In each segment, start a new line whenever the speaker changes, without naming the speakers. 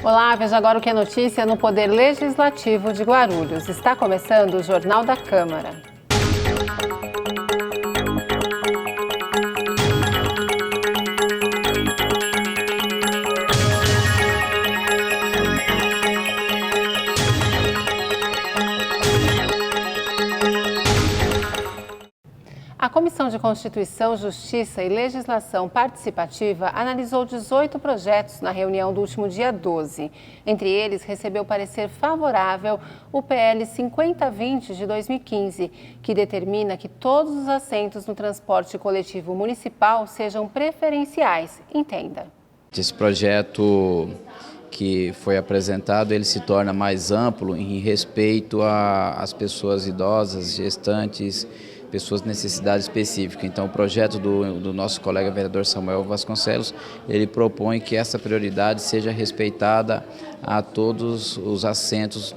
Olá, veja agora o que é notícia no Poder Legislativo de Guarulhos. Está começando o Jornal da Câmara. A Comissão de Constituição, Justiça e Legislação Participativa analisou 18 projetos na reunião do último dia 12. Entre eles, recebeu parecer favorável o PL 5020 de 2015, que determina que todos os assentos no transporte coletivo municipal sejam preferenciais. Entenda.
Esse projeto que foi apresentado, ele se torna mais amplo em respeito às pessoas idosas, gestantes, pessoas de necessidade específica. Então, o projeto do nosso colega vereador Samuel Vasconcelos, ele propõe que essa prioridade seja respeitada a todos os assentos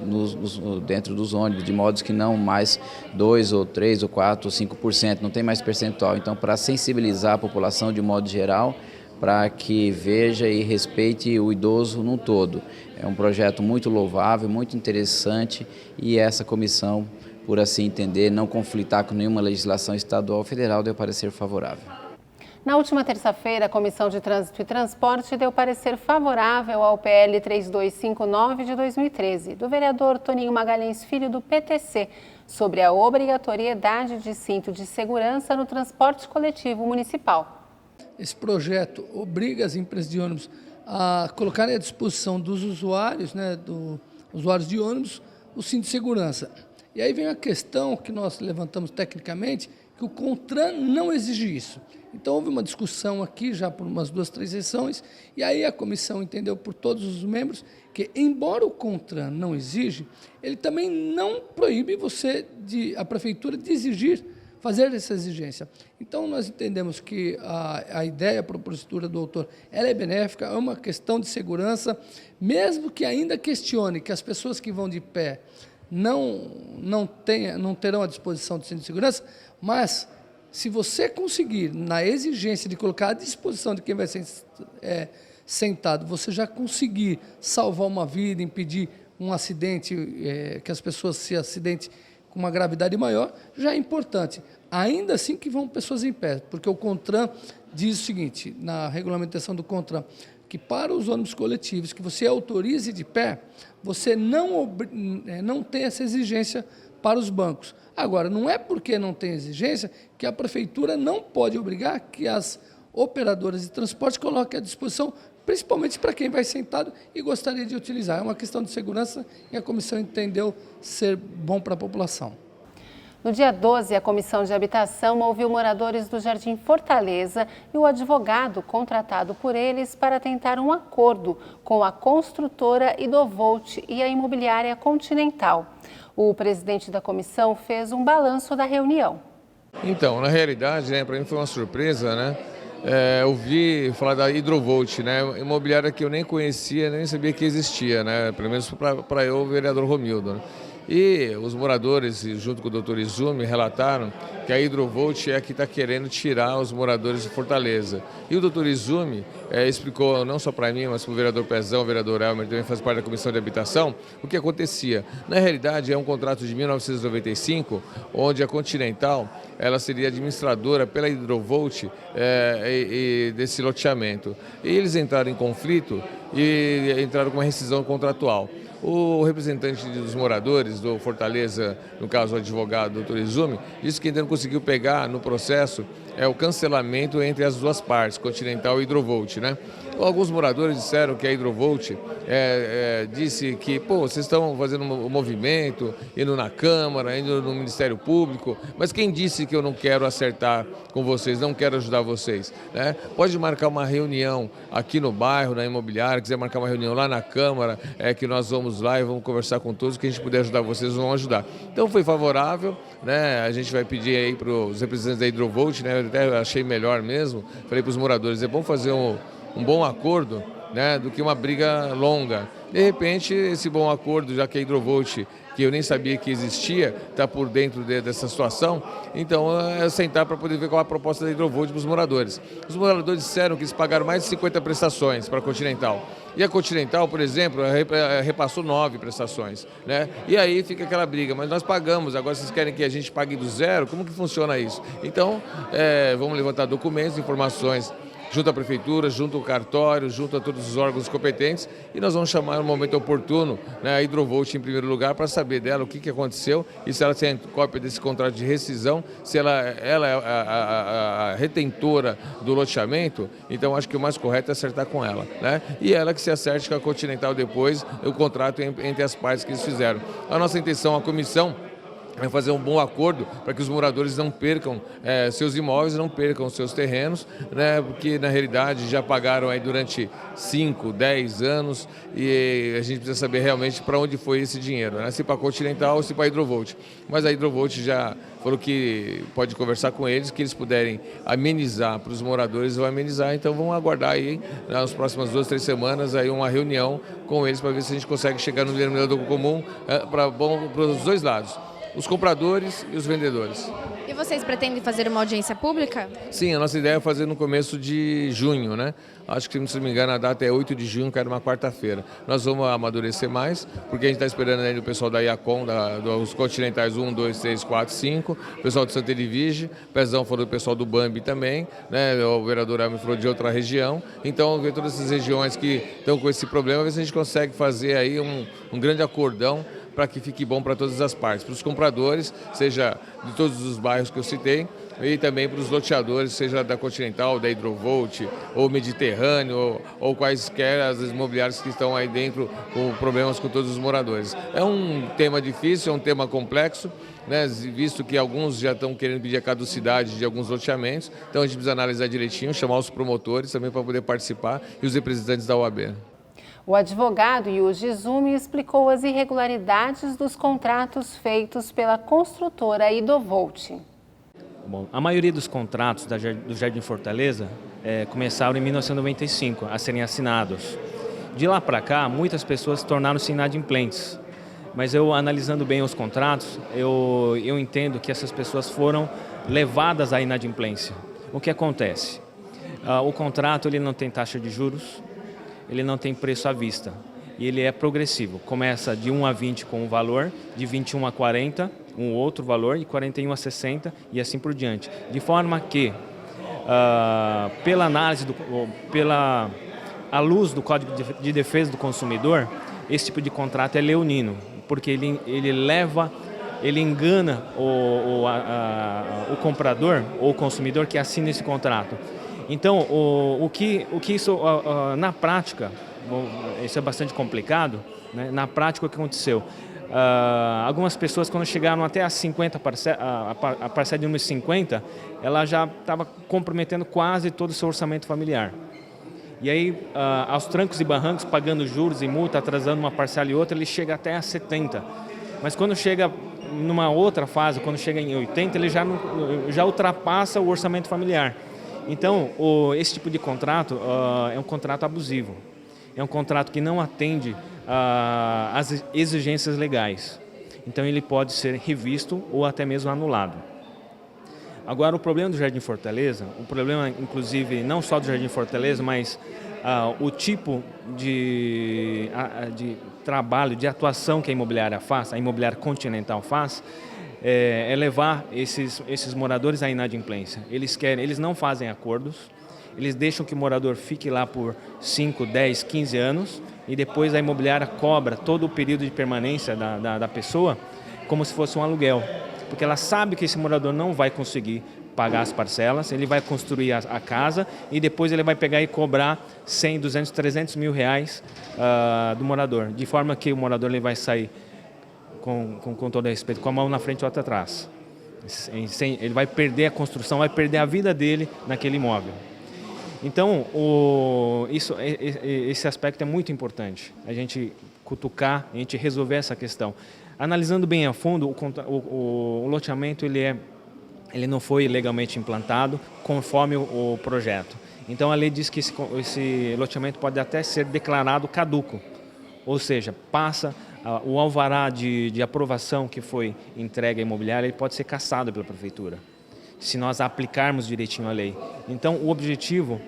dentro dos ônibus, de modo que não mais 2 ou 3 ou 4 ou 5%, não tem mais percentual. Então, para sensibilizar a população de modo geral, para que veja e respeite o idoso num todo. É um projeto muito louvável, muito interessante, e essa comissão, por assim entender, não conflitar com nenhuma legislação estadual ou federal, deu parecer favorável.
Na última terça-feira, a Comissão de Trânsito e Transporte deu parecer favorável ao PL 3259 de 2013, do vereador Toninho Magalhães Filho, do PTC, sobre a obrigatoriedade de cinto de segurança no transporte coletivo municipal.
Esse projeto obriga as empresas de ônibus a colocarem à disposição dos usuários, usuários de ônibus, o cinto de segurança. E aí vem a questão que nós levantamos tecnicamente, que o CONTRAN não exige isso. Então houve uma discussão aqui já por umas 2, 3 sessões, e aí a comissão entendeu por todos os membros que, embora o CONTRAN não exige, ele também não proíbe a prefeitura de exigir, fazer essa exigência. Então, nós entendemos que a ideia, a propositura do autor, ela é benéfica, é uma questão de segurança, mesmo que ainda questione que as pessoas que vão de pé não terão à disposição de cinto de segurança, mas se você conseguir, na exigência de colocar à disposição de quem vai ser sentado, você já conseguir salvar uma vida, impedir um acidente, que as pessoas se acidentem com uma gravidade maior, já é importante. Ainda assim que vão pessoas em pé, porque o CONTRAN diz o seguinte, na regulamentação do CONTRAN, que para os ônibus coletivos que você autorize de pé, você não tem essa exigência para os bancos. Agora, não é porque não tem exigência que a prefeitura não pode obrigar que as operadoras de transporte coloquem à disposição, principalmente para quem vai sentado e gostaria de utilizar. É uma questão de segurança e a comissão entendeu ser bom para a população.
No dia 12, a Comissão de Habitação ouviu moradores do Jardim Fortaleza e o advogado contratado por eles para tentar um acordo com a construtora Hidrovolt e a imobiliária Continental. O presidente da comissão fez um balanço da reunião.
Então, na realidade, para mim foi uma surpresa, ouvi falar da Hidrovolt, imobiliária que eu nem conhecia, nem sabia que existia, pelo menos para eu, o vereador Romildo. E os moradores, junto com o doutor Izumi, relataram que a Hidrovolt é a que está querendo tirar os moradores de Fortaleza. E o doutor Izumi explicou, não só para mim, mas para o vereador Pezão, o vereador Elmer, também faz parte da Comissão de Habitação, o que acontecia. Na realidade, é um contrato de 1995, onde a Continental ela seria administradora pela Hidrovolt desse loteamento. E eles entraram em conflito e entraram com uma rescisão contratual. O representante dos moradores do Fortaleza, no caso o advogado Dr. Izumi, disse que ainda não conseguiu pegar no processo o cancelamento entre as duas partes, Continental e Hidrovolt, Alguns moradores disseram que a Hidrovolt disse que, vocês estão fazendo um movimento, indo na Câmara, indo no Ministério Público, mas quem disse que eu não quero acertar com vocês, não quero ajudar vocês? Pode marcar uma reunião aqui no bairro, na imobiliária, quiser marcar uma reunião lá na Câmara, que nós vamos lá e vamos conversar com todos, que a gente puder ajudar vocês, vão ajudar. Então foi favorável, a gente vai pedir aí para os representantes da Hidrovolt, eu até achei melhor mesmo, falei para os moradores, é bom fazer um bom acordo né, do que uma briga longa. De repente, esse bom acordo, já que a Hidrovolt, que eu nem sabia que existia, está por dentro dessa situação, então é sentar para poder ver qual a proposta da Hidrovolt para os moradores. Os moradores disseram que eles pagaram mais de 50 prestações para a Continental. E a Continental, por exemplo, repassou 9 prestações, né? E aí fica aquela briga, mas nós pagamos, agora vocês querem que a gente pague do zero? Como que funciona isso? Então, vamos levantar documentos, informações, junto à Prefeitura, junto ao cartório, junto a todos os órgãos competentes, e nós vamos chamar no momento oportuno, né, a Hidrovolt em primeiro lugar para saber dela o que aconteceu e se ela tem cópia desse contrato de rescisão, se ela é a retentora do loteamento. Então acho que o mais correto é acertar com ela, né? E ela que se acerte com a Continental depois, o contrato entre as partes que eles fizeram. A nossa intenção, a comissão, é fazer um bom acordo para que os moradores não percam seus imóveis, não percam seus terrenos, né, porque na realidade já pagaram aí durante 5, 10 anos e a gente precisa saber realmente para onde foi esse dinheiro, né, se para a Continental ou se para a Hidrovolt. Mas a Hidrovolt já falou que pode conversar com eles, que eles puderem amenizar para os moradores, vão amenizar. Então vamos aguardar aí nas próximas 2, 3 semanas aí uma reunião com eles para ver se a gente consegue chegar no denominador comum para os dois lados, os compradores e os vendedores.
E vocês pretendem fazer uma audiência pública?
Sim, a nossa ideia é fazer no começo de junho, né? Acho que, se não me engano, a data é 8 de junho, que era uma quarta-feira. Nós vamos amadurecer mais, porque a gente está esperando ainda o pessoal da IACOM, dos Continentais 1, 2, 3, 4, 5, o pessoal do Santa Edvige, Pezão falou do pessoal do Bambi também, né? O vereador Elmer falou de outra região. Então, ver todas essas regiões que estão com esse problema, ver se a gente consegue fazer aí um grande acordão para que fique bom para todas as partes, para os compradores, seja de todos os bairros que eu citei, e também para os loteadores, seja da Continental, da Hidrovolt, ou Mediterrâneo, ou quaisquer as imobiliárias que estão aí dentro com problemas com todos os moradores. É um tema difícil, é um tema complexo, né, visto que alguns já estão querendo pedir a caducidade de alguns loteamentos, então a gente precisa analisar direitinho, chamar os promotores também para poder participar e os representantes da OAB.
O advogado Yuji Izumi explicou as irregularidades dos contratos feitos pela construtora Hidrovolt.
Bom, a maioria dos contratos do Jardim Fortaleza começaram em 1995 a serem assinados. De lá para cá, muitas pessoas tornaram-se inadimplentes. Mas eu, analisando bem os contratos, eu entendo que essas pessoas foram levadas à inadimplência. O que acontece? O contrato ele não tem taxa de juros, ele não tem preço à vista e ele é progressivo. Começa de 1 a 20 com um valor, de 21 a 40 um outro valor e 41 a 60 e assim por diante. De forma que, pela análise, à luz do Código de Defesa do Consumidor, esse tipo de contrato é leonino, porque ele engana o comprador ou o consumidor que assina esse contrato. Então, o que isso, na prática, isso é bastante complicado, né? Na prática, o que aconteceu? Algumas pessoas, quando chegaram até a 50 a parcela de número 50, ela já estava comprometendo quase todo o seu orçamento familiar. E aí, aos trancos e barrancos, pagando juros e multa, atrasando uma parcela e outra, ele chega até a 70. Mas quando chega numa outra fase, quando chega em 80, ele já ultrapassa o orçamento familiar. Então, esse tipo de contrato é um contrato abusivo. É um contrato que não atende às exigências legais. Então, ele pode ser revisto ou até mesmo anulado. Agora, o problema do Jardim Fortaleza, o problema, inclusive, não só do Jardim Fortaleza, mas o tipo de trabalho, de atuação que a imobiliária faz, a imobiliária Continental faz, é levar esses moradores à inadimplência. Eles não fazem acordos, eles deixam que o morador fique lá por 5, 10, 15 anos e depois a imobiliária cobra todo o período de permanência da pessoa como se fosse um aluguel. Porque ela sabe que esse morador não vai conseguir pagar as parcelas, ele vai construir a casa e depois ele vai pegar e cobrar 100, 200, 300 mil reais do morador. De forma que o morador ele vai sair com todo respeito, com a mão na frente e outra atrás. Ele vai perder a construção, vai perder a vida dele naquele imóvel. Então, esse aspecto é muito importante, a gente cutucar, a gente resolver essa questão. Analisando bem a fundo, o loteamento ele não foi legalmente implantado conforme o projeto. Então a lei diz que esse loteamento pode até ser declarado caduco, ou seja, passa o alvará de aprovação que foi entregue à imobiliária, ele pode ser cassado pela prefeitura, se nós aplicarmos direitinho a lei. Então o objetivo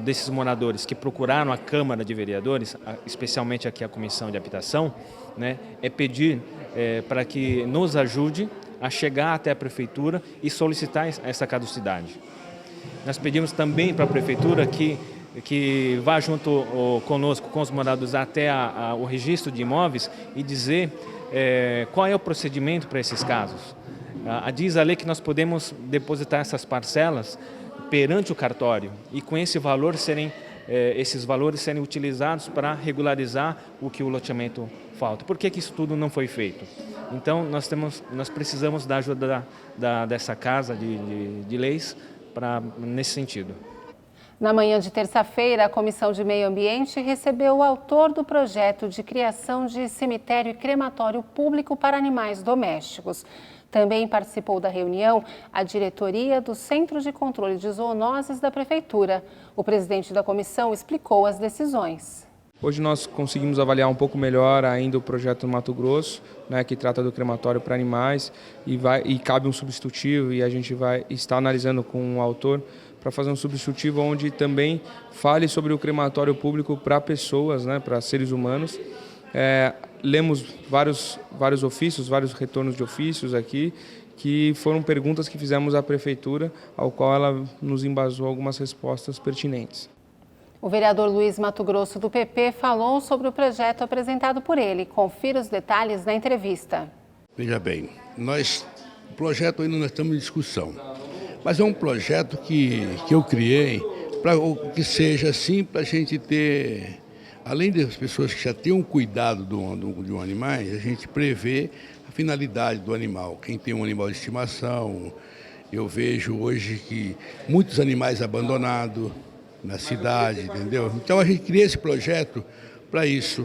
desses moradores que procuraram a Câmara de Vereadores, especialmente aqui a Comissão de Habitação, né, é pedir para que nos ajude a chegar até a Prefeitura e solicitar essa caducidade. Nós pedimos também para a Prefeitura que vá junto conosco, com os moradores, até o registro de imóveis e dizer qual é o procedimento para esses casos. Diz a lei que nós podemos depositar essas parcelas perante o cartório e com esses valores serem utilizados para regularizar o que o loteamento falta. Por que isso tudo não foi feito? Então nós precisamos da ajuda dessa casa de leis nesse sentido.
Na manhã de terça-feira, a Comissão de Meio Ambiente recebeu o autor do projeto de criação de cemitério e crematório público para animais domésticos. Também participou da reunião a diretoria do Centro de Controle de Zoonoses da Prefeitura. O presidente da comissão explicou as decisões.
Hoje nós conseguimos avaliar um pouco melhor ainda o projeto do Mato Grosso, né, que trata do crematório para animais e cabe um substitutivo e a gente vai estar analisando com o autor para fazer um substitutivo onde também fale sobre o crematório público para pessoas, né, para seres humanos. Lemos vários ofícios, vários retornos de ofícios aqui, que foram perguntas que fizemos à Prefeitura, ao qual ela nos embasou algumas respostas pertinentes.
O vereador Luiz Mato Grosso, do PP, falou sobre o projeto apresentado por ele. Confira os detalhes na entrevista.
Veja bem, o projeto ainda nós estamos em discussão, mas é um projeto que eu criei para que seja assim, para a gente ter, além das pessoas que já tenham cuidado de um animal, a gente prevê a finalidade do animal. Quem tem um animal de estimação, eu vejo hoje que muitos animais abandonados na cidade, entendeu? Então a gente cria esse projeto para isso,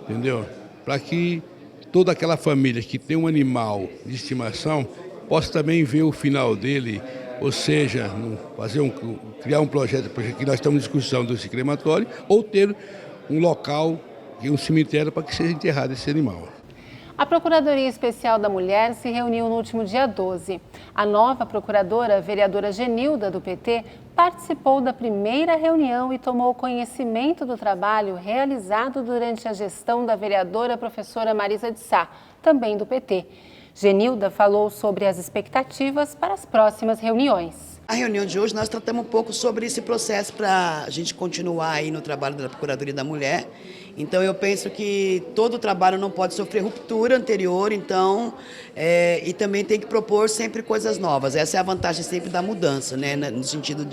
entendeu? Para que toda aquela família que tem um animal de estimação possa também ver o final dele, ou seja, criar um projeto que nós estamos em discussão desse crematório, ou ter um local, um cemitério para que seja enterrado esse animal.
A Procuradoria Especial da Mulher se reuniu no último dia 12. A nova procuradora, a vereadora Genilda, do PT, participou da primeira reunião e tomou conhecimento do trabalho realizado durante a gestão da vereadora professora Marisa de Sá, também do PT. Genilda falou sobre as expectativas para as próximas reuniões.
A reunião de hoje nós tratamos um pouco sobre esse processo para a gente continuar aí no trabalho da Procuradoria da Mulher. Então eu penso que todo o trabalho não pode sofrer ruptura anterior, então, e também tem que propor sempre coisas novas. Essa é a vantagem sempre da mudança, né, no sentido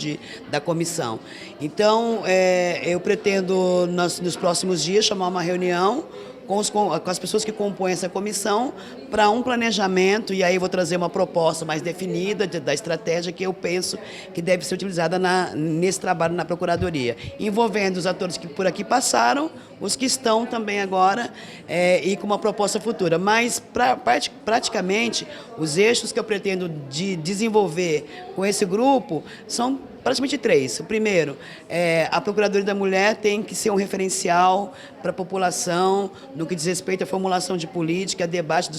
da comissão. Então eu pretendo nos próximos dias chamar uma reunião com as pessoas que compõem essa comissão para um planejamento, e aí vou trazer uma proposta mais definida da estratégia que eu penso que deve ser utilizada nesse trabalho na Procuradoria, envolvendo os atores que por aqui passaram, os que estão também agora e com uma proposta futura. Mas praticamente os eixos que eu pretendo desenvolver com esse grupo são praticamente 3. O primeiro, a Procuradoria da Mulher tem que ser um referencial para a população no que diz respeito à formulação de política, debate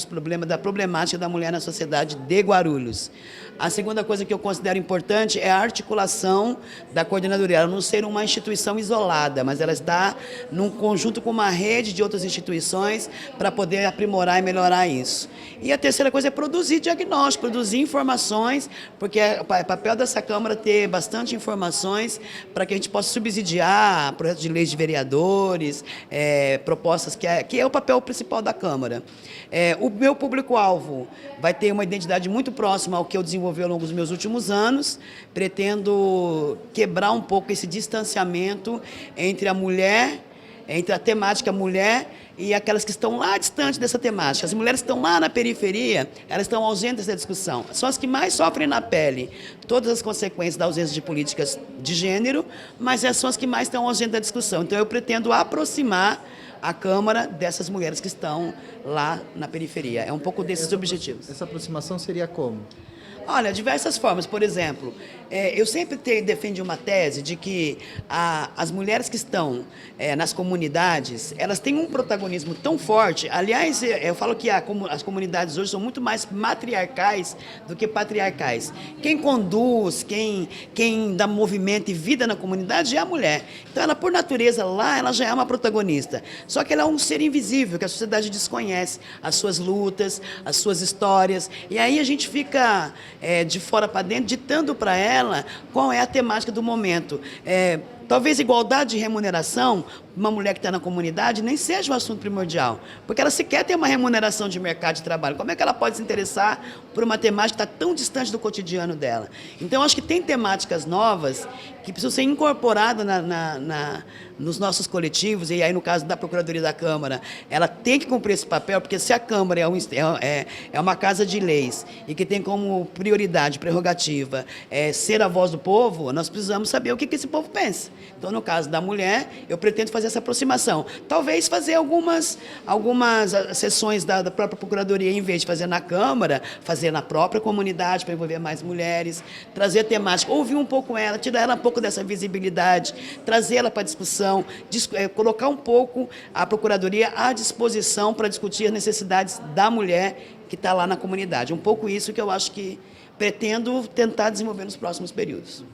da problemática da mulher na sociedade de Guarulhos. A segunda coisa que eu considero importante é a articulação da coordenadoria, ela não ser uma instituição isolada, mas ela está num conjunto com uma rede de outras instituições para poder aprimorar e melhorar isso. E a terceira coisa é produzir diagnóstico, produzir informações, porque é papel dessa Câmara ter bastante informações para que a gente possa subsidiar projetos de leis de vereadores, propostas que é o papel principal da Câmara. O meu público-alvo vai ter uma identidade muito próxima ao que eu desenvolvi ao longo dos meus últimos anos. Pretendo quebrar um pouco esse distanciamento entre a mulher, entre a temática mulher e aquelas que estão lá distante dessa temática. As mulheres que estão lá na periferia, elas estão ausentes dessa discussão. São as que mais sofrem na pele todas as consequências da ausência de políticas de gênero, mas são as que mais estão ausentes da discussão. Então eu pretendo aproximar a Câmara dessas mulheres que estão lá na periferia. É um pouco desses objetivos.
Essa aproximação seria como?
Olha, diversas formas. Por exemplo, eu sempre defendi uma tese de que as mulheres que estão nas comunidades, elas têm um protagonismo tão forte. Aliás, eu falo que as comunidades hoje são muito mais matriarcais do que patriarcais. Quem conduz, quem dá movimento e vida na comunidade é a mulher. Então, ela, por natureza, lá, ela já é uma protagonista. Só que ela é um ser invisível, que a sociedade desconhece. As suas lutas, as suas histórias. E aí a gente fica de fora para dentro, ditando para ela qual é a temática do momento. Talvez igualdade de remuneração, uma mulher que está na comunidade, nem seja o assunto primordial, porque ela sequer tem uma remuneração de mercado de trabalho. Como é que ela pode se interessar por uma temática que está tão distante do cotidiano dela? Então, acho que tem temáticas novas que precisam ser incorporadas nos nossos coletivos, e aí, no caso da Procuradoria da Câmara, ela tem que cumprir esse papel, porque se a Câmara é uma casa de leis e que tem como prioridade, prerrogativa, ser a voz do povo, nós precisamos saber o que esse povo pensa. Então, no caso da mulher, eu pretendo fazer essa aproximação. Talvez fazer algumas sessões da própria Procuradoria, em vez de fazer na Câmara, fazer na própria comunidade, para envolver mais mulheres, trazer temática, ouvir um pouco ela, tirar ela um pouco dessa visibilidade, trazer ela para a discussão, colocar um pouco a Procuradoria à disposição para discutir as necessidades da mulher que está lá na comunidade. Um pouco isso que eu acho que pretendo tentar desenvolver nos próximos períodos.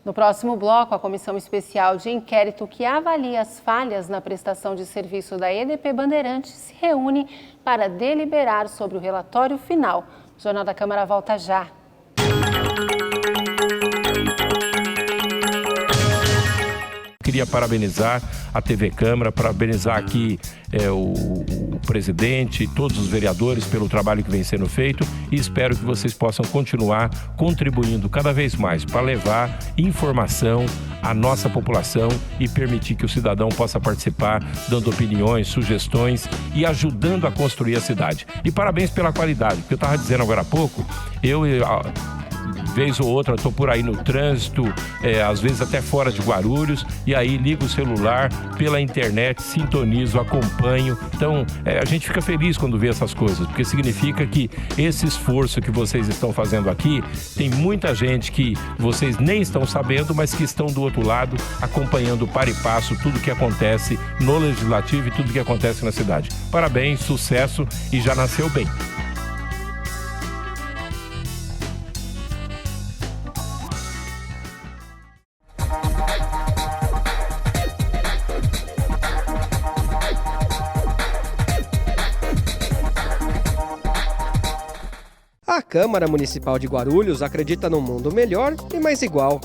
No próximo bloco, a Comissão Especial de Inquérito que avalia as falhas na prestação de serviço da EDP Bandeirantes se reúne para deliberar sobre o relatório final. O Jornal da Câmara volta já.
Queria parabenizar a TV Câmara, parabenizar aqui o presidente e todos os vereadores pelo trabalho que vem sendo feito e espero que vocês possam continuar contribuindo cada vez mais para levar informação à nossa população e permitir que o cidadão possa participar, dando opiniões, sugestões e ajudando a construir a cidade. E parabéns pela qualidade, porque eu estava dizendo agora há pouco, vez ou outra, estou por aí no trânsito, às vezes até fora de Guarulhos, e aí ligo o celular pela internet, sintonizo, acompanho. Então, a gente fica feliz quando vê essas coisas, porque significa que esse esforço que vocês estão fazendo aqui, tem muita gente que vocês nem estão sabendo, mas que estão do outro lado, acompanhando para e passo tudo que acontece no Legislativo e tudo que acontece na cidade. Parabéns, sucesso e já nasceu bem.
A Câmara Municipal de Guarulhos acredita num mundo melhor e mais igual.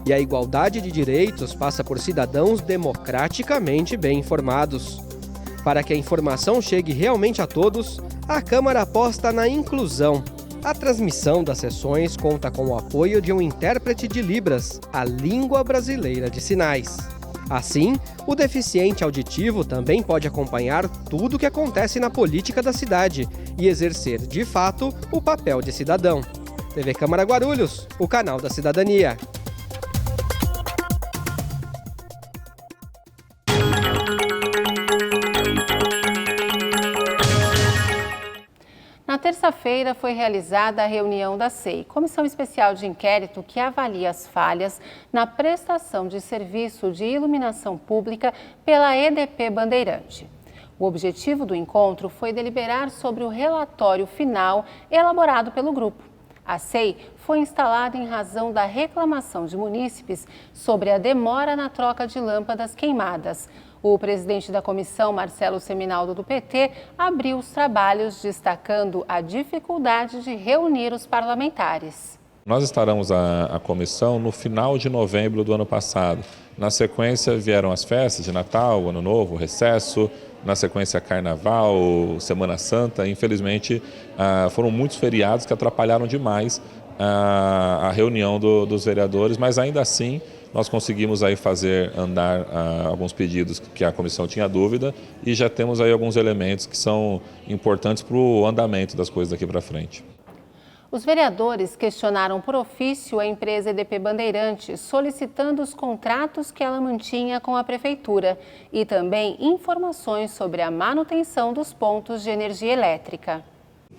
E a igualdade de direitos passa por cidadãos democraticamente bem informados. Para que a informação chegue realmente a todos, a Câmara aposta na inclusão. A transmissão das sessões conta com o apoio de um intérprete de Libras, a língua brasileira de sinais. Assim, o deficiente auditivo também pode acompanhar tudo o que acontece na política da cidade e exercer, de fato, o papel de cidadão. TV Câmara Guarulhos, o canal da cidadania.
Na terça-feira foi realizada a reunião da SEI, Comissão Especial de Inquérito que avalia as falhas na prestação de serviço de iluminação pública pela EDP Bandeirante. O objetivo do encontro foi deliberar sobre o relatório final elaborado pelo grupo. A SEI foi instalada em razão da reclamação de munícipes sobre a demora na troca de lâmpadas queimadas. O presidente da comissão, Marcelo Seminaldo, do PT, abriu os trabalhos destacando a dificuldade de reunir os parlamentares.
Nós instalamos a comissão no final de novembro do ano passado. Na sequência vieram as festas de Natal, Ano Novo, Recesso, na sequência Carnaval, Semana Santa. Infelizmente, foram muitos feriados que atrapalharam demais a reunião dos vereadores, mas ainda assim nós conseguimos aí fazer andar alguns pedidos que a comissão tinha dúvida e já temos aí alguns elementos que são importantes para o andamento das coisas daqui para frente.
Os vereadores questionaram por ofício a empresa EDP Bandeirantes, solicitando os contratos que ela mantinha com a prefeitura e também informações sobre a manutenção dos pontos de energia elétrica.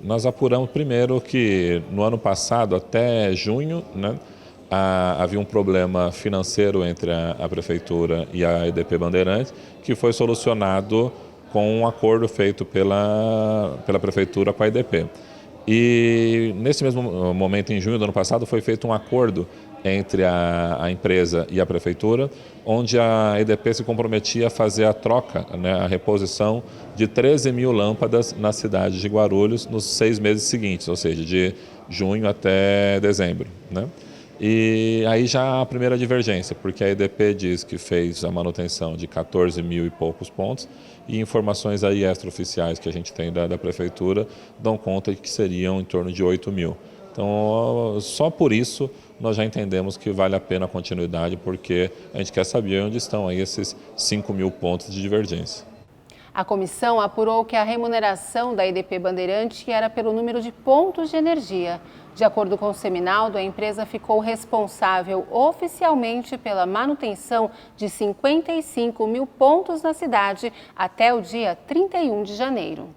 Nós apuramos primeiro que no ano passado, até junho, né, havia um problema financeiro entre a Prefeitura e a EDP Bandeirantes, que foi solucionado com um acordo feito pela Prefeitura com a EDP. E nesse mesmo momento, em junho do ano passado, foi feito um acordo entre a empresa e a Prefeitura, onde a EDP se comprometia a fazer a troca, né, a reposição de 13 mil lâmpadas na cidade de Guarulhos nos 6 meses seguintes, ou seja, de junho até dezembro, né? E aí já a primeira divergência, porque a EDP diz que fez a manutenção de 14 mil e poucos pontos e informações aí extraoficiais que a gente tem da Prefeitura dão conta de que seriam em torno de 8 mil. Então, só por isso nós já entendemos que vale a pena a continuidade, porque a gente quer saber onde estão aí esses 5 mil pontos de divergência.
A comissão apurou que a remuneração da EDP Bandeirante era pelo número de pontos de energia. De acordo com o Seminaldo, a empresa ficou responsável oficialmente pela manutenção de 55 mil pontos na cidade até o dia 31 de janeiro.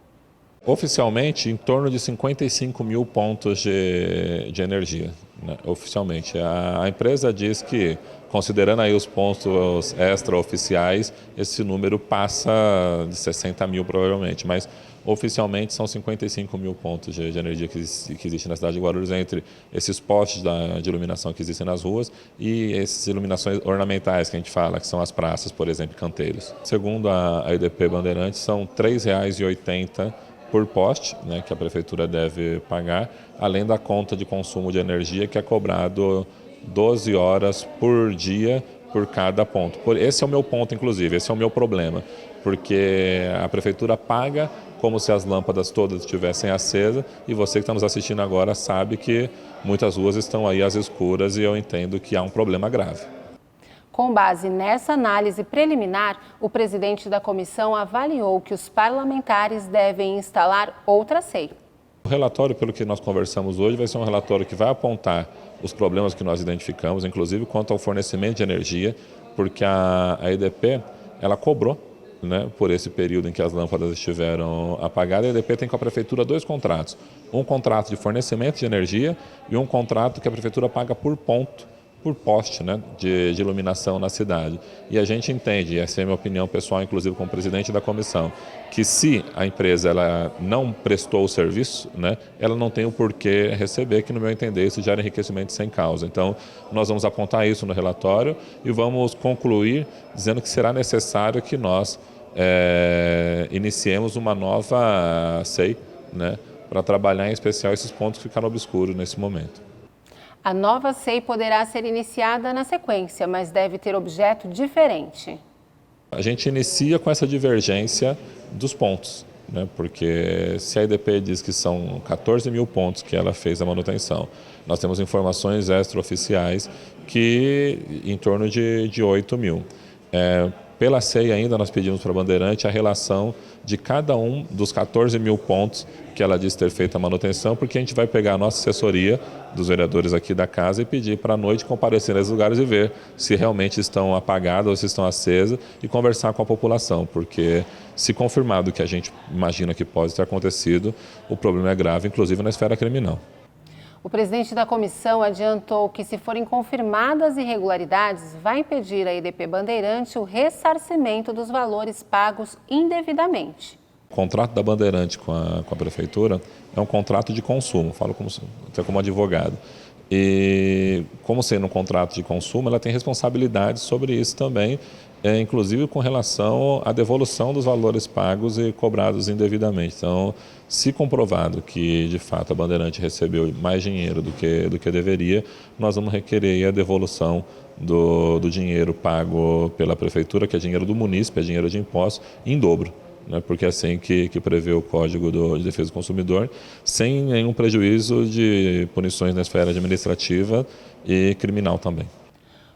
Oficialmente, em torno de 55 mil pontos de energia, né? Oficialmente. A empresa diz que, considerando aí os pontos extraoficiais, esse número passa de 60 mil provavelmente, mas oficialmente são 55 mil pontos de energia que existem na cidade de Guarulhos, entre esses postes de iluminação que existem nas ruas e essas iluminações ornamentais que a gente fala, que são as praças, por exemplo, canteiros. Segundo a EDP Bandeirantes, são R$ 3,80 por poste, né, que a Prefeitura deve pagar, além da conta de consumo de energia que é cobrado 12 horas por dia por cada ponto. Esse é o meu ponto, inclusive, esse é o meu problema, porque a Prefeitura paga como se as lâmpadas todas estivessem acesas e você que está nos assistindo agora sabe que muitas ruas estão aí às escuras e eu entendo que há um problema grave.
Com base nessa análise preliminar, o presidente da comissão avaliou que os parlamentares devem instalar outra SEI.
O relatório, pelo que nós conversamos hoje, vai ser um relatório que vai apontar os problemas que nós identificamos, inclusive quanto ao fornecimento de energia, porque a EDP ela cobrou, né, por esse período em que as lâmpadas estiveram apagadas. A EDP tem com a Prefeitura 2 contratos. Um contrato de fornecimento de energia e um contrato que a Prefeitura paga por ponto, por poste, né, de iluminação na cidade. E a gente entende, essa é a minha opinião pessoal, inclusive como presidente da comissão, que se a empresa ela não prestou o serviço, né, ela não tem o porquê receber, que no meu entender isso gera enriquecimento sem causa. Então, nós vamos apontar isso no relatório e vamos concluir dizendo que será necessário que nós iniciemos uma nova SEI, né, para trabalhar em especial esses pontos que ficaram obscuros nesse momento.
A nova SEI poderá ser iniciada na sequência, mas deve ter objeto diferente.
A gente inicia com essa divergência dos pontos, né? Porque se a EDP diz que são 14 mil pontos que ela fez a manutenção, nós temos informações extraoficiais que em torno de 8 mil. Pela SEI ainda nós pedimos para a Bandeirante a relação de cada um dos 14 mil pontos que ela disse ter feito a manutenção, porque a gente vai pegar a nossa assessoria dos vereadores aqui da casa e pedir para à noite comparecer nesses lugares e ver se realmente estão apagadas ou se estão acesas e conversar com a população, porque se confirmado o que a gente imagina que pode ter acontecido, o problema é grave, inclusive na esfera criminal.
O presidente da comissão adiantou que, se forem confirmadas irregularidades, vai pedir à EDP Bandeirante o ressarcimento dos valores pagos indevidamente.
O contrato da Bandeirante com a Prefeitura é um contrato de consumo, falo até como advogado. E como sendo um contrato de consumo, ela tem responsabilidades sobre isso também, inclusive com relação à devolução dos valores pagos e cobrados indevidamente. Então, se comprovado que, de fato, a Bandeirante recebeu mais dinheiro do que deveria, nós vamos requerer a devolução do dinheiro pago pela Prefeitura, que é dinheiro do munícipe, é dinheiro de impostos, em dobro, né? Porque é assim que prevê o Código de Defesa do Consumidor, sem nenhum prejuízo de punições na esfera administrativa e criminal também.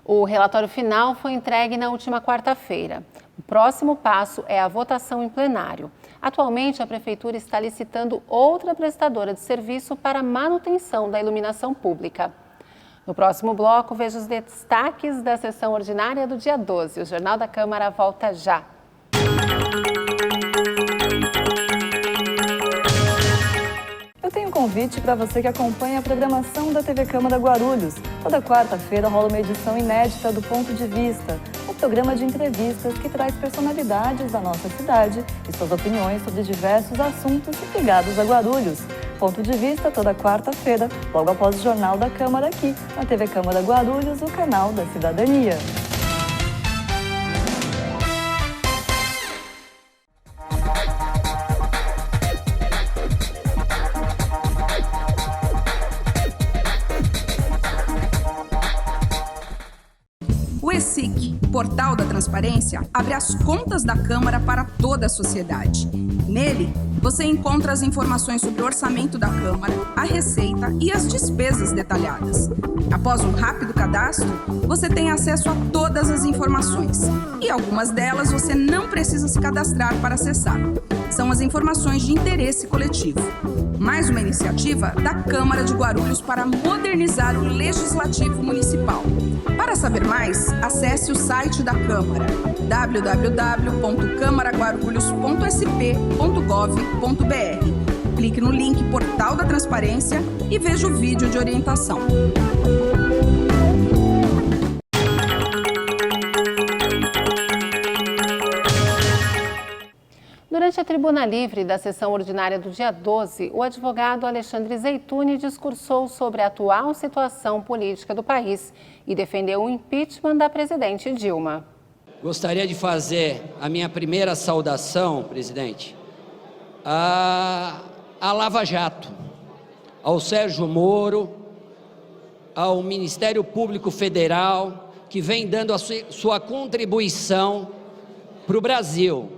O relatório final foi entregue na última quarta-feira. O próximo passo é a votação em plenário. Atualmente, a Prefeitura está licitando outra prestadora de serviço para manutenção da iluminação pública. No próximo bloco, veja os destaques da sessão ordinária do dia 12. O Jornal da Câmara volta já.
convite para você que acompanha a programação da TV Câmara Guarulhos. Toda quarta-feira rola uma edição inédita do Ponto de Vista, um programa de entrevistas que traz personalidades da nossa cidade e suas opiniões sobre diversos assuntos ligados a Guarulhos. Ponto de Vista toda quarta-feira, logo após o Jornal da Câmara aqui, na TV Câmara Guarulhos, o canal da cidadania.
O ESIC, Portal da Transparência, abre as contas da Câmara para toda a sociedade. Nele, você encontra as informações sobre o orçamento da Câmara, a receita e as despesas detalhadas. Após um rápido cadastro, você tem acesso a todas as informações. E algumas delas você não precisa se cadastrar para acessar. São as informações de interesse coletivo. Mais uma iniciativa da Câmara de Guarulhos para modernizar o Legislativo Municipal. Para saber mais, acesse o site da Câmara, www.câmaraguarulhos.sp.gov.br. Clique no link Portal da Transparência e veja o vídeo de orientação.
Durante a tribuna livre da sessão ordinária do dia 12, o advogado Alexandre Zeituni discursou sobre a atual situação política do país e defendeu o impeachment da presidente Dilma.
Gostaria de fazer a minha primeira saudação, presidente, à Lava Jato, ao Sérgio Moro, ao Ministério Público Federal, que vem dando a sua contribuição para o Brasil.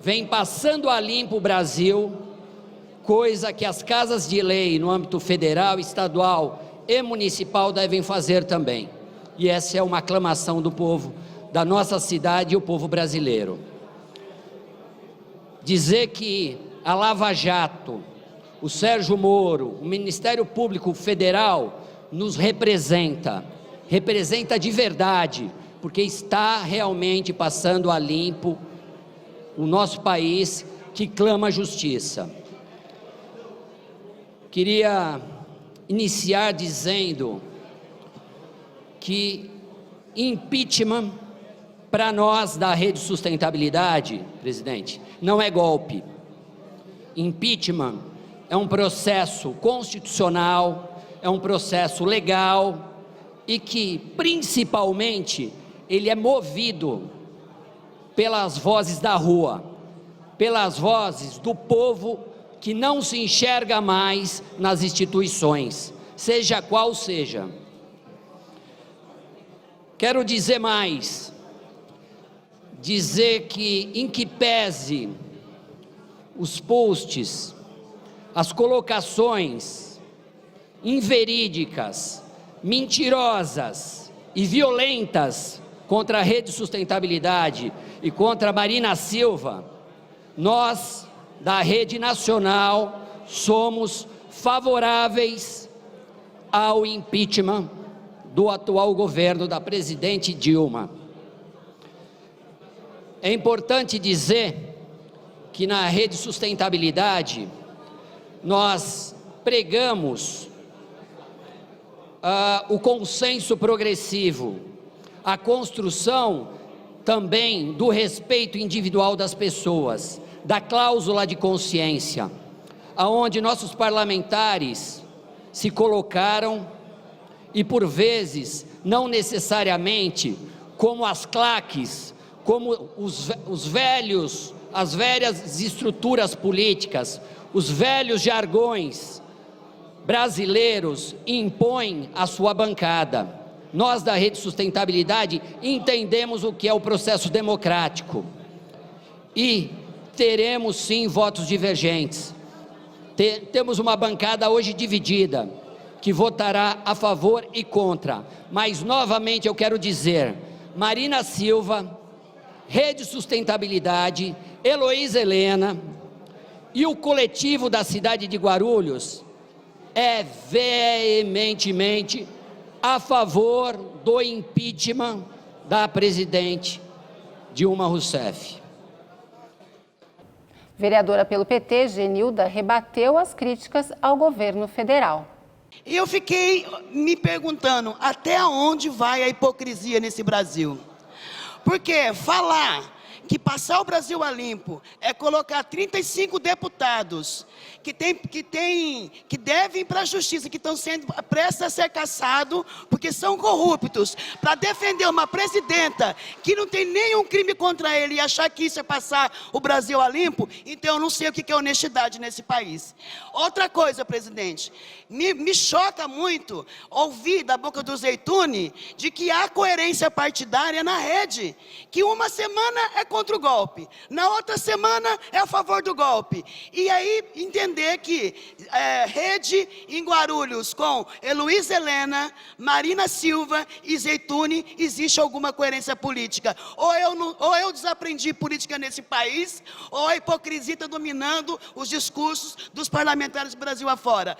Vem passando a limpo o Brasil, coisa que as casas de lei no âmbito federal, estadual e municipal devem fazer também. E essa é uma aclamação do povo da nossa cidade e o povo brasileiro. Dizer que a Lava Jato, o Sérgio Moro, o Ministério Público Federal nos representa de verdade, porque está realmente passando a limpo o nosso país que clama justiça. Queria iniciar dizendo que impeachment, para nós da Rede Sustentabilidade, presidente, não é golpe. Impeachment é um processo constitucional, é um processo legal e que, principalmente, ele é movido pelas vozes da rua, pelas vozes do povo que não se enxerga mais nas instituições, seja qual seja. Quero dizer mais, dizer que, em que pese os posts, as colocações inverídicas, mentirosas e violentas contra a Rede Sustentabilidade e contra a Marina Silva, nós, da Rede Nacional, somos favoráveis ao impeachment do atual governo da presidente Dilma. É importante dizer que na Rede Sustentabilidade nós pregamos o consenso progressivo, a construção também do respeito individual das pessoas, da cláusula de consciência, aonde nossos parlamentares se colocaram e por vezes não necessariamente como as claques, como as velhas estruturas políticas, os velhos jargões brasileiros impõem a sua bancada. Nós da Rede Sustentabilidade entendemos o que é o processo democrático e teremos sim votos divergentes. Temos uma bancada hoje dividida, que votará a favor e contra, mas novamente eu quero dizer, Marina Silva, Rede Sustentabilidade, Heloísa Helena e o coletivo da cidade de Guarulhos é veementemente a favor do impeachment da presidente Dilma Rousseff.
Vereadora pelo PT, Genilda, rebateu as críticas ao governo federal.
E eu fiquei me perguntando até onde vai a hipocrisia nesse Brasil. Porque falar que passar o Brasil a limpo é colocar 35 deputados que devem para a justiça, que estão sendo prestes a ser caçados porque são corruptos, para defender uma presidenta que não tem nenhum crime contra ele e achar que isso é passar o Brasil a limpo, então eu não sei o que é honestidade nesse país. Outra coisa, presidente, me choca muito ouvir da boca do Zeytuni de que há coerência partidária na rede, que uma semana é contra o golpe, na outra semana é a favor do golpe, e aí entender que rede em Guarulhos com Heloísa Helena, Marina Silva e Zeytuni existe alguma coerência política. Ou eu desaprendi política nesse país, ou a hipocrisia está dominando os discursos dos parlamentares do Brasil afora.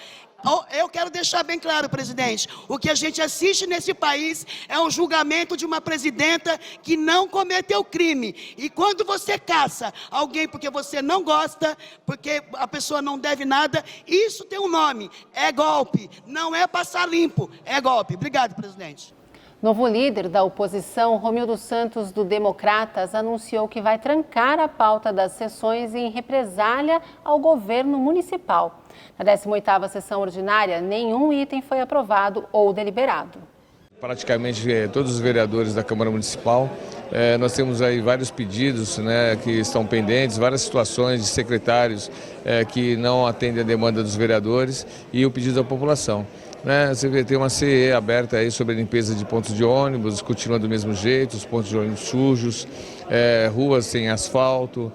Eu quero deixar bem claro, presidente, o que a gente assiste nesse país é um julgamento de uma presidenta que não cometeu crime. E quando você caça alguém porque você não gosta, porque a pessoa não deve nada, isso tem um nome, é golpe, não é passar limpo, é golpe. Obrigado, presidente.
Novo líder da oposição, Romildo Santos, do Democratas, anunciou que vai trancar a pauta das sessões em represália ao governo municipal. Na 18ª sessão ordinária, nenhum item foi aprovado ou deliberado.
Praticamente todos os vereadores da Câmara Municipal, nós temos aí vários pedidos, né, que estão pendentes, várias situações de secretários que não atendem a demanda dos vereadores e o pedido da população. Você vê, tem uma CE aberta aí sobre a limpeza de pontos de ônibus, continua do mesmo jeito, os pontos de ônibus sujos, ruas sem asfalto,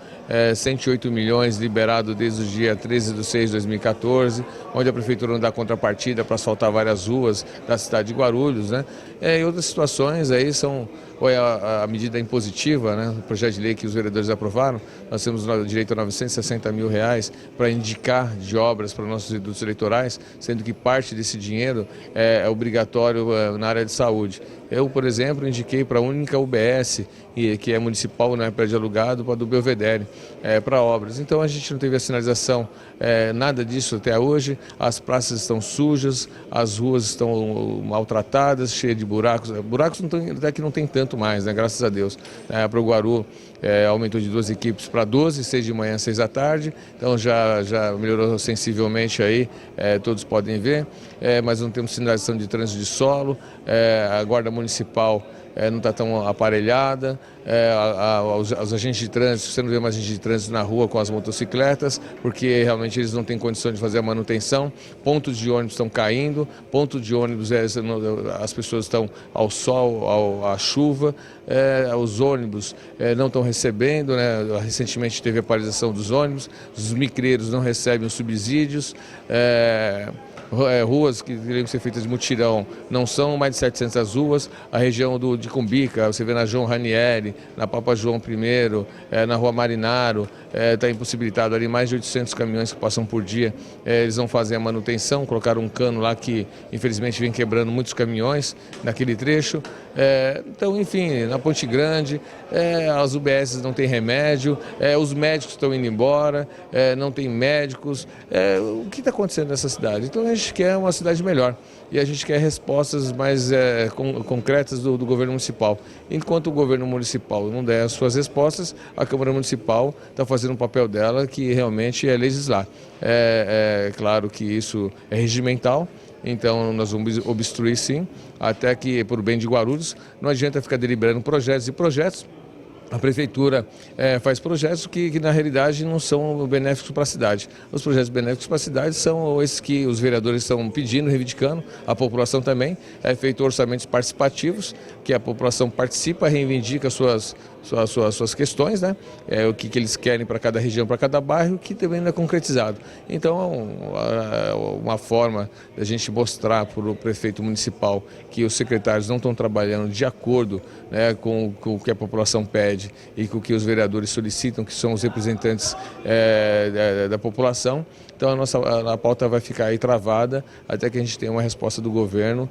108 milhões liberado desde o dia 13/6 de 2014, onde a prefeitura não dá contrapartida para asfaltar várias ruas da cidade de Guarulhos, né? E outras situações aí são a medida impositiva, né? O projeto de lei que os vereadores aprovaram, nós temos direito a R$960 mil para indicar de obras para nossos redutos eleitorais, sendo que parte desse dinheiro é obrigatório na área de saúde. Eu, por exemplo, indiquei para a única UBS, que é municipal, né, prédio alugado, para do Belvedere, para obras. Então a gente não teve a sinalização, nada disso até hoje, as praças estão sujas, as ruas estão maltratadas, cheias de buracos. Buracos até que não tem tanto mais, né, graças a Deus. Para o Guaru aumentou de 12 equipes para 12, 6 de manhã, 6 da tarde, então já melhorou sensivelmente aí, todos podem ver, mas não temos sinalização de trânsito de solo, a Guarda Municipal não está tão aparelhada, os agentes de trânsito, você não vê mais agentes de trânsito na rua com as motocicletas, porque realmente eles não têm condição de fazer a manutenção, pontos de ônibus estão caindo, pontos de ônibus as pessoas estão ao sol, à chuva, os ônibus não estão recebendo, né? Recentemente teve a paralisação dos ônibus, os micreiros não recebem os subsídios, ruas que deveriam ser feitas de mutirão não são, mais de 700 ruas, a região de Cumbica, você vê na João Ranieri, na Papa João I, na Rua Marinaro, está impossibilitado ali mais de 800 caminhões que passam por dia, eles não fazem a manutenção, colocaram um cano lá que infelizmente vem quebrando muitos caminhões naquele trecho, então enfim, na Ponte Grande, as UBS não têm remédio, os médicos estão indo embora, não tem médicos, o que está acontecendo nessa cidade? Então a gente quer uma cidade melhor e a gente quer respostas mais concretas do governo municipal. Enquanto o governo municipal não der as suas respostas, a Câmara Municipal está fazendo um papel dela que realmente é legislar. É claro que isso é regimental, então nós vamos obstruir sim, até que, por bem de Guarulhos, não adianta ficar deliberando projetos e projetos. A prefeitura faz projetos que na realidade não são benéficos para a cidade. Os projetos benéficos para a cidade são esses que os vereadores estão pedindo, reivindicando, a população também. É feito orçamentos participativos, que a população participa, reivindica suas questões, né? O que eles querem para cada região, para cada bairro, que também não é concretizado. Então, uma forma da gente mostrar para o prefeito municipal que os secretários não estão trabalhando de acordo, né, com o que a população pede e com o que os vereadores solicitam, que são os representantes da população. Então a pauta vai ficar aí travada até que a gente tenha uma resposta do governo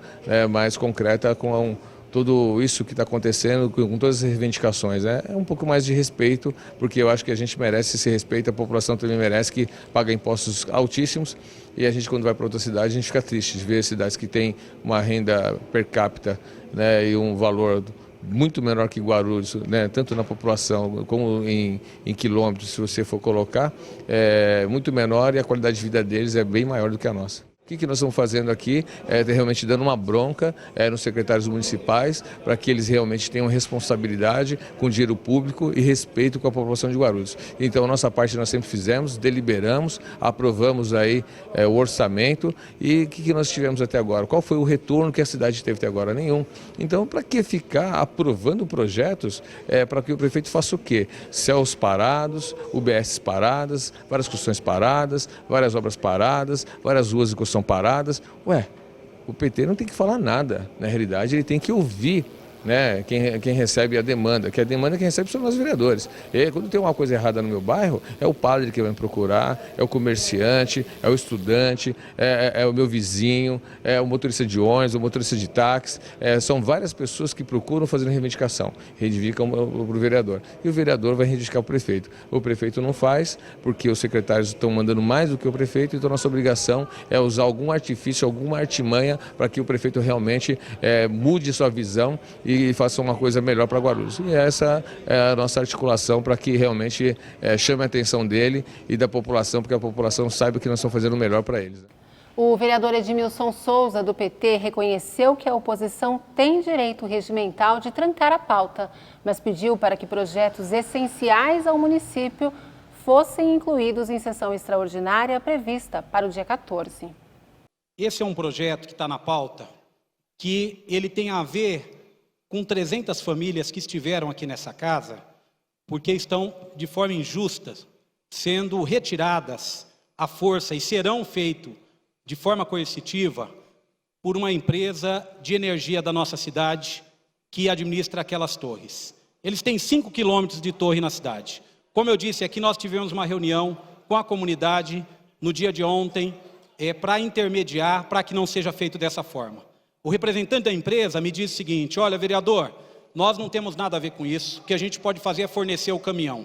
mais concreta com tudo isso que está acontecendo com todas as reivindicações. É um pouco mais de respeito, porque eu acho que a gente merece esse respeito, a população também merece, que paga impostos altíssimos, e a gente, quando vai para outra cidade, a gente fica triste de ver cidades que têm uma renda per capita, né, e um valor muito menor que Guarulhos, né, tanto na população como em quilômetros, se você for colocar, é muito menor, e a qualidade de vida deles é bem maior do que a nossa. O que nós estamos fazendo aqui é realmente dando uma bronca nos secretários municipais, para que eles realmente tenham responsabilidade com o dinheiro público e respeito com a população de Guarulhos. Então, a nossa parte nós sempre fizemos, deliberamos, aprovamos aí o orçamento. E o que nós tivemos até agora? Qual foi o retorno que a cidade teve até agora? Nenhum. Então, para que ficar aprovando projetos para que o prefeito faça o quê? Céus parados, UBS paradas, várias construções paradas, várias obras paradas, várias ruas e construções paradas. Ué, o PT não tem que falar nada. Na realidade, ele tem que ouvir, né, quem recebe a demanda, que a demanda quem recebe são nós vereadores. E quando tem uma coisa errada no meu bairro, é o padre que vai me procurar, é o comerciante, é o estudante, é o meu vizinho, é o motorista de ônibus, o motorista de táxi. São várias pessoas que procuram fazer reivindicação, reivindicam para o vereador. E o vereador vai reivindicar o prefeito. O prefeito não faz, porque os secretários estão mandando mais do que o prefeito, então nossa obrigação é usar algum artifício, alguma artimanha, para que o prefeito realmente mude sua visão e faça uma coisa melhor para Guarulhos. E essa é a nossa articulação, para que realmente chame a atenção dele e da população, porque a população saiba que nós estamos fazendo o melhor para eles.
O vereador Edmilson Souza, do PT, reconheceu que a oposição tem direito regimental de trancar a pauta, mas pediu para que projetos essenciais ao município fossem incluídos em sessão extraordinária prevista para o dia 14.
Esse é um projeto que está na pauta, que ele tem a ver com 300 famílias que estiveram aqui nessa casa, porque estão de forma injusta sendo retiradas à força e serão feitos de forma coercitiva por uma empresa de energia da nossa cidade que administra aquelas torres. Eles têm 5 quilômetros de torre na cidade. Como eu disse, aqui nós tivemos uma reunião com a comunidade no dia de ontem para intermediar, para que não seja feito dessa forma. O representante da empresa me disse o seguinte: olha, vereador, nós não temos nada a ver com isso, o que a gente pode fazer é fornecer o caminhão,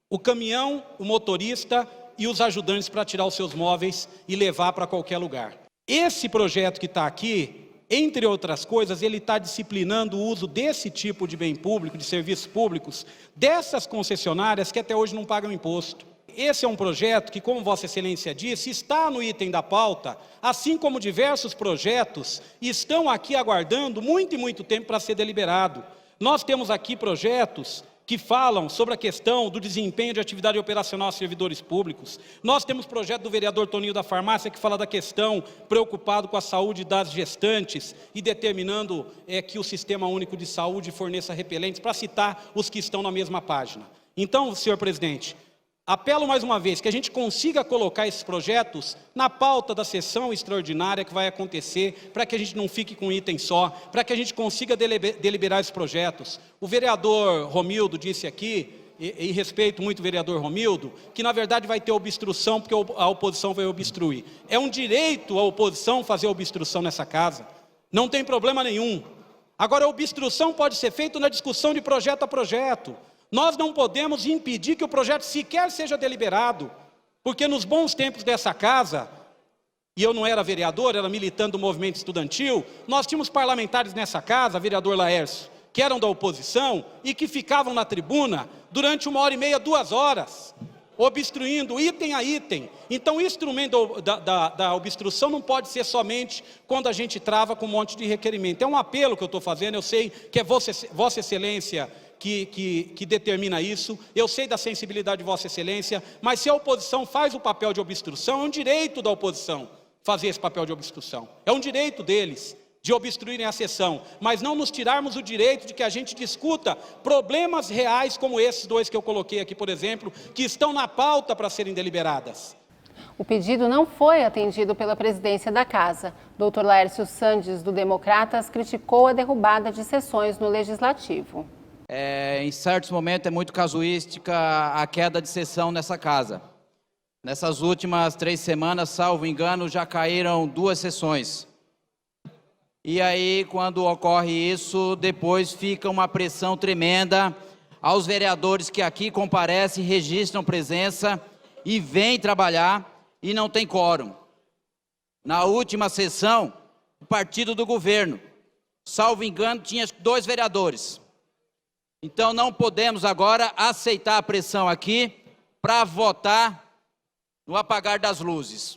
o motorista e os ajudantes para tirar os seus móveis e levar para qualquer lugar. Esse projeto que está aqui, entre outras coisas, ele está disciplinando o uso desse tipo de bem público, de serviços públicos, dessas concessionárias que até hoje não pagam imposto. Esse é um projeto que, como Vossa Excelência disse, está no item da pauta, assim como diversos projetos estão aqui aguardando muito e muito tempo para ser deliberado. Nós temos aqui projetos que falam sobre a questão do desempenho de atividade operacional a servidores públicos. Nós temos projeto do vereador Toninho da Farmácia que fala da questão preocupado com a saúde das gestantes e determinando que o Sistema Único de Saúde forneça repelentes, para citar os que estão na mesma página. Então, senhor presidente, apelo mais uma vez que a gente consiga colocar esses projetos na pauta da sessão extraordinária que vai acontecer, para que a gente não fique com um item só, para que a gente consiga deliberar esses projetos. O vereador Romildo disse aqui, e respeito muito o vereador Romildo, que na verdade vai ter obstrução porque a oposição vai obstruir. É um direito a oposição fazer obstrução nessa casa, não tem problema nenhum. Agora, a obstrução pode ser feita na discussão de projeto a projeto. Nós não podemos impedir que o projeto sequer seja deliberado, porque nos bons tempos dessa casa, e eu não era vereador, era militante do movimento estudantil, nós tínhamos parlamentares nessa casa, vereador Laércio, que eram da oposição e que ficavam na tribuna durante 1h30, 2 horas, obstruindo item a item. Então, o instrumento da obstrução não pode ser somente quando a gente trava com um monte de requerimento. É um apelo que eu estou fazendo, eu sei que é Vossa Excelência que determina isso, eu sei da sensibilidade de Vossa Excelência, mas se a oposição faz o papel de obstrução, é um direito da oposição fazer esse papel de obstrução. É um direito deles de obstruírem a sessão, mas não nos tirarmos o direito de que a gente discuta problemas reais como esses 2 que eu coloquei aqui, por exemplo, que estão na pauta para serem deliberadas.
O pedido não foi atendido pela presidência da Casa. Dr. Laércio Sandes, do Democratas, criticou a derrubada de sessões no Legislativo.
Em certos momentos é muito casuística a queda de sessão nessa casa. Nessas últimas 3 semanas, salvo engano, já caíram 2 sessões. E aí, quando ocorre isso, depois fica uma pressão tremenda aos vereadores que aqui comparecem, registram presença e vêm trabalhar e não tem quórum. Na última sessão, o partido do governo, salvo engano, tinha 2 vereadores. Então não podemos agora aceitar a pressão aqui para votar no apagar das luzes.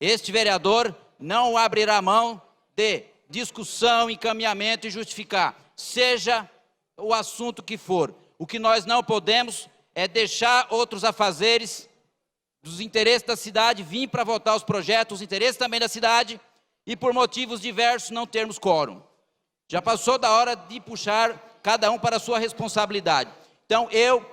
Este vereador não abrirá mão de discussão, encaminhamento e justificar, seja o assunto que for. O que nós não podemos é deixar outros afazeres dos interesses da cidade vir para votar os projetos, os interesses também da cidade, e por motivos diversos não termos quórum. Já passou da hora de puxar cada um para a sua responsabilidade. Então eu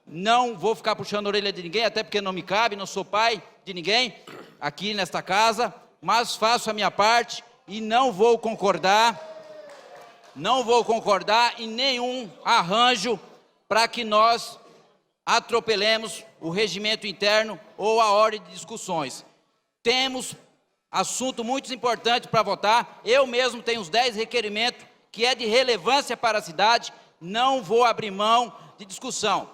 não vou ficar puxando a orelha de ninguém, até porque não me cabe, não sou pai de ninguém aqui nesta casa, mas faço a minha parte e não vou concordar em nenhum arranjo para que nós atropelemos o regimento interno ou a ordem de discussões. Temos assunto muito importante para votar, eu mesmo tenho os 10 requerimentos que é de relevância para a cidade, não vou abrir mão de discussão.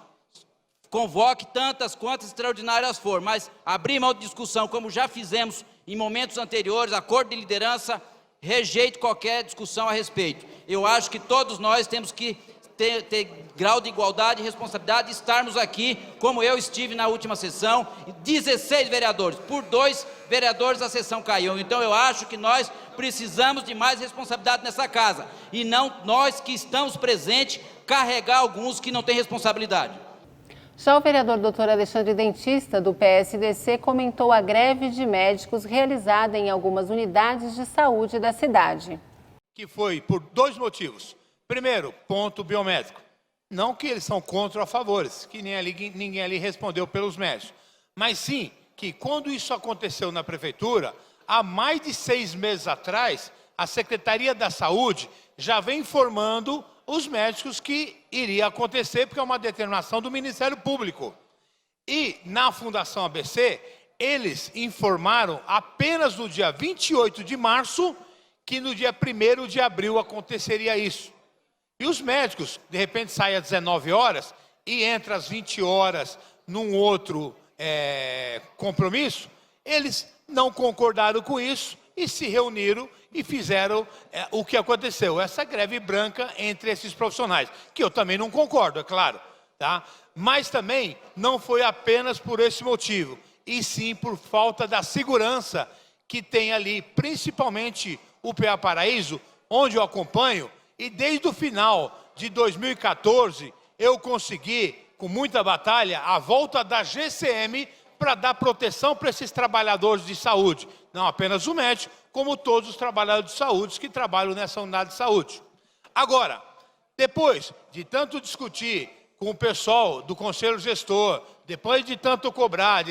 Convoque tantas quantas extraordinárias for, mas abrir mão de discussão, como já fizemos em momentos anteriores, acordo de liderança, rejeito qualquer discussão a respeito. Eu acho que todos nós temos que ter grau de igualdade e responsabilidade de estarmos aqui, como eu estive na última sessão, 16 vereadores, por 2 vereadores a sessão caiu. Então eu acho que nós precisamos de mais responsabilidade nessa casa, e não nós que estamos presentes carregar alguns que não têm responsabilidade.
Já o vereador Dr. Alexandre Dentista, do PSDC, comentou a greve de médicos realizada em algumas unidades de saúde da cidade.
Que foi por 2 motivos. Primeiro, ponto biométrico. Não que eles são contra ou a favores, que ninguém ali respondeu pelos médicos. Mas sim que quando isso aconteceu na prefeitura, há mais de 6 meses atrás, a Secretaria da Saúde já vem informando os médicos que iria acontecer, porque é uma determinação do Ministério Público. E na Fundação ABC, eles informaram apenas no dia 28 de março que no dia 1º de abril aconteceria isso. E os médicos, de repente, saem às 19 horas e entra às 20 horas num outro compromisso, eles não concordaram com isso e se reuniram e fizeram o que aconteceu, essa greve branca entre esses profissionais, que eu também não concordo, é claro, tá? Mas também não foi apenas por esse motivo, e sim por falta da segurança que tem ali, principalmente o PA Paraíso, onde eu acompanho, e desde o final de 2014 eu consegui, com muita batalha, a volta da GCM para dar proteção para esses trabalhadores de saúde, não apenas o médico, como todos os trabalhadores de saúde que trabalham nessa unidade de saúde. Agora, depois de tanto discutir com o pessoal do Conselho Gestor, depois de tanto cobrar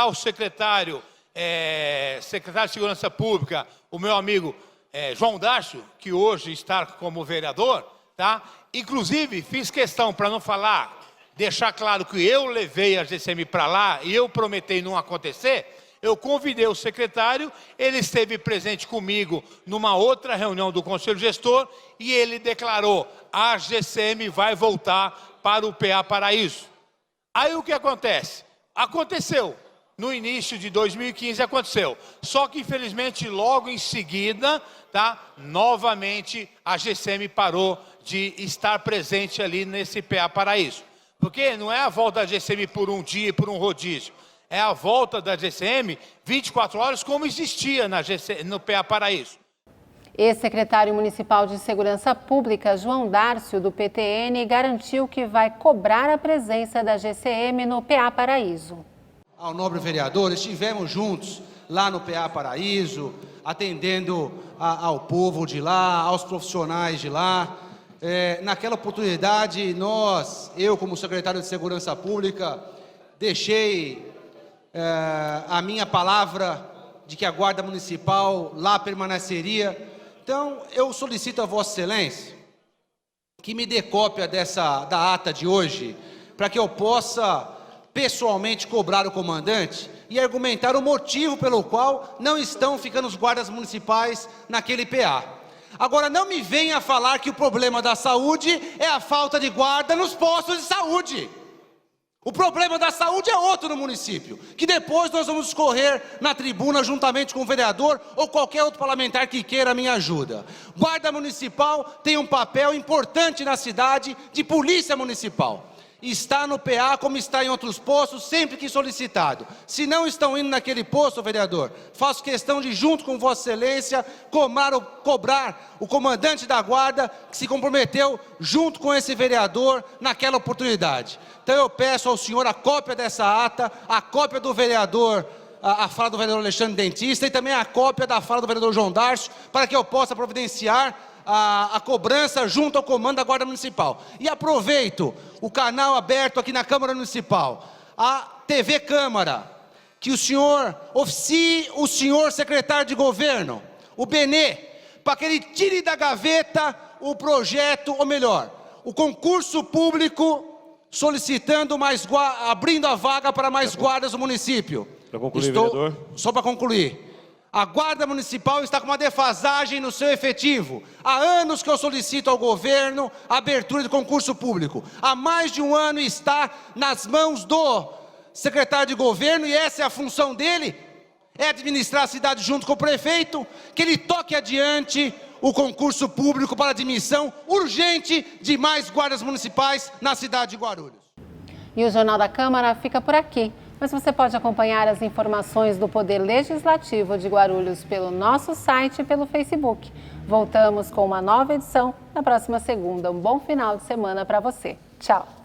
o secretário de Segurança Pública, o meu amigo João Darcio, que hoje está como vereador, tá? Inclusive, fiz questão, para não falar, deixar claro que eu levei a GCM para lá e eu prometi não acontecer, eu convidei o secretário, ele esteve presente comigo numa outra reunião do Conselho Gestor e ele declarou, a GCM vai voltar para o PA Paraíso. Aí o que acontece? Aconteceu. No início de 2015 aconteceu. Só que, infelizmente, logo em seguida, tá, novamente a GCM parou de estar presente ali nesse PA Paraíso. Porque não é a volta da GCM por um dia e por um rodízio. É a volta da GCM 24 horas como existia no PA Paraíso.
Ex-secretário municipal de Segurança Pública, João Darcio, do PTN, garantiu que vai cobrar a presença da GCM no PA Paraíso.
Ao nobre vereador, estivemos juntos lá no PA Paraíso, atendendo ao povo de lá, aos profissionais de lá. Naquela oportunidade, eu como secretário de Segurança Pública, deixei a minha palavra de que a Guarda Municipal lá permaneceria. Então, eu solicito a Vossa Excelência que me dê cópia da ata de hoje, para que eu possa pessoalmente cobrar o comandante e argumentar o motivo pelo qual não estão ficando os guardas municipais naquele PA. Agora, não me venha falar que o problema da saúde é a falta de guarda nos postos de saúde. O problema da saúde é outro no município, que depois nós vamos discorrer na tribuna juntamente com o vereador ou qualquer outro parlamentar que queira a minha ajuda. Guarda Municipal tem um papel importante na cidade de polícia municipal. Está no PA como está em outros postos, sempre que solicitado. Se não estão indo naquele posto, vereador, faço questão de, junto com Vossa Excelência, cobrar o comandante da guarda que se comprometeu junto com esse vereador naquela oportunidade. Então eu peço ao senhor a cópia dessa ata, a cópia do vereador, a fala do vereador Alexandre Dentista e também a cópia da fala do vereador João Darcio, para que eu possa providenciar a cobrança junto ao comando da Guarda Municipal. E aproveito o canal aberto aqui na Câmara Municipal, a TV Câmara, que o senhor oficie o senhor secretário de governo, o Benê, para que ele tire da gaveta o projeto, ou melhor, o concurso público solicitando abrindo a vaga para mais guardas no município.
Para concluir, vereador.
Só para concluir. A Guarda Municipal está com uma defasagem no seu efetivo. Há anos que eu solicito ao governo a abertura de concurso público. Há mais de um ano está nas mãos do secretário de governo e essa é a função dele, é administrar a cidade junto com o prefeito, que ele toque adiante o concurso público para admissão urgente de mais guardas municipais na cidade de Guarulhos.
E o Jornal da Câmara fica por aqui. Mas você pode acompanhar as informações do Poder Legislativo de Guarulhos pelo nosso site e pelo Facebook. Voltamos com uma nova edição na próxima segunda. Um bom final de semana para você. Tchau!